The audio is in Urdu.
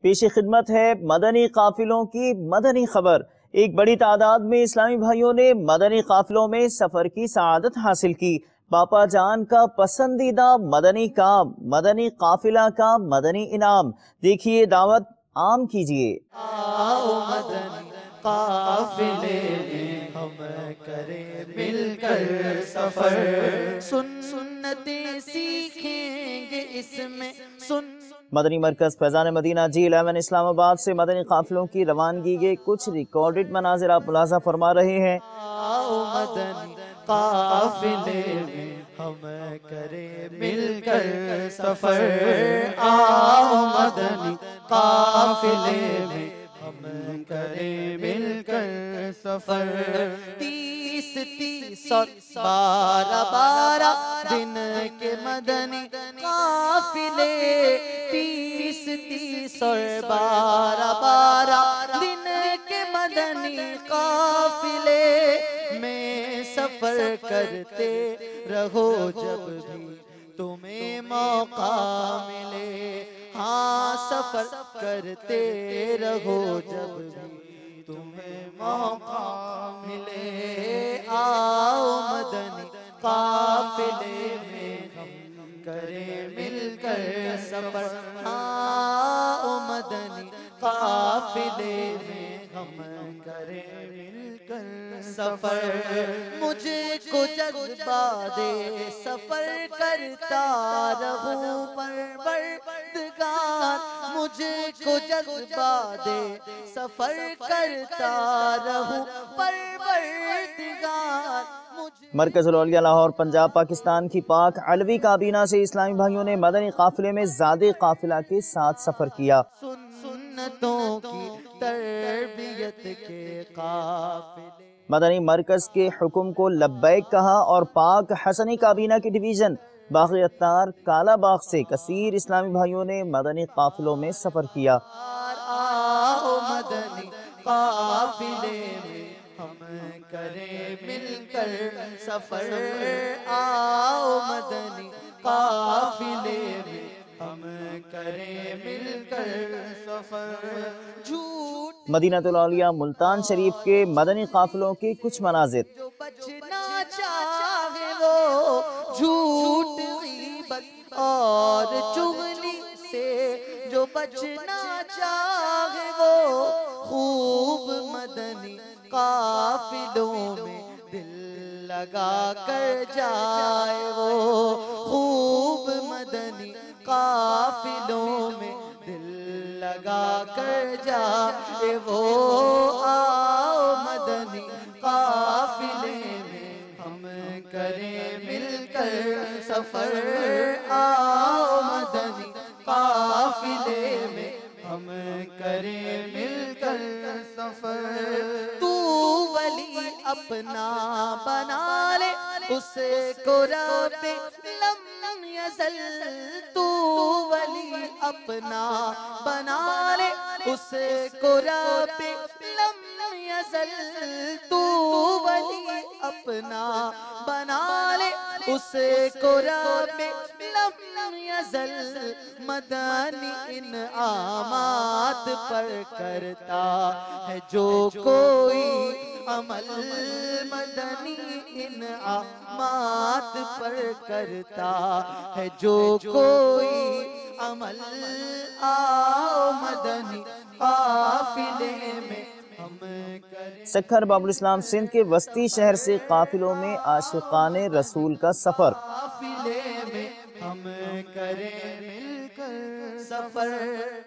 پیش خدمت ہے مدنی قافلوں کی مدنی خبر۔ ایک بڑی تعداد میں اسلامی بھائیوں نے مدنی قافلوں میں سفر کی سعادت حاصل کی۔ پاپا جان کا پسندیدہ مدنی کام، مدنی قافلہ کا مدنی انعام۔ دیکھیے دعوت عام کیجیے۔ آؤ مدنی قافلے میں ہم کریں مل کر سفر، سنتیں سیکھیں گے اس میں مدنی مرکز فیضان مدینہ G11 اسلام آباد سے مدنی قافلوں کی روانگی کے کچھ ریکارڈڈ مناظر آپ ملاحظہ فرما رہے ہیں۔ آؤ مدنی قافلے میں ہم کریں مل کر سفر، آؤ مدنی قافلے میں ہم کریں مل کر سفر، 30 اور 12 دن کے مدنی قافلے، 30 اور 12 دن کے مدنی قافلے میں سفر کرتے رہو جب بھی تمہیں موقع ملے، ہاں سفر کرتے رہو جب بھی تمہیں موقع ملے، آؤ مدنی قافلے میں ہم کریں مل کر سفر، آؤ مدنی قافلے میں ہم کریں مل کر سفر، مجھے کو جذبہ دے سفر کرتا رہوں پروردگار، مجھے کو جذبہ دے سفر کرتا رہوں پروردگار۔ مرکز الاولیاء لاہور پنجاب پاکستان کی پاک علوی کابینہ سے اسلامی بھائیوں نے مدنی قافلے میں زادِ قافلہ کے ساتھ سفر کیا۔ سنتوں کی تربیت کے قافلے، مدنی مرکز کے حکم کو لبیک کہا اور پاک حسنی کابینہ کی ڈویژن باغ اتار کالا باغ سے کثیر اسلامی بھائیوں نے مدنی قافلوں میں سفر کیا۔ آؤ مدنی قافلے میں ہم کریں مل کر سفر، آؤ مدنی قافلے میں ہم کریں مل کر سفر، جھوٹ مدینہ الاولیاء ملتان شریف کے مدنی قافلوں کے کچھ مناظر۔ جو بچنا چاہے وہ جھوٹ غیبت اور چغلی سے، جو بچنا چاہے وہ خوب مدنی قافلوں میں دل لگا کر جائے، وہ خوب مدنی قافلوں میں دل لگا کر جائے، وہ آؤ مدنی قافلے میں ہم کریں مل کر سفر، آؤ مدنی قافلے میں ہم کریں مل کر سفر، تو ولی اپنا بنا لے اسے کو رب لم یزل، تو ولی اپنا بنا لے اسے کو رب لم یزل، تو ولی اپنا بنا لے اسے کو رب لم یزل، مدنی انعامات پر کرتا ہے جو کوئی عمل، مدنی انعامات پر کرتا ہے جو کوئی عمل، آؤ مدنی قافلے میں ہم کریں۔ سکھر باب الاسلام سندھ کے وسطی شہر سے قافلوں میں عاشقان رسول کا سفر۔ قافلے میں ہم کریں مل کر سفر۔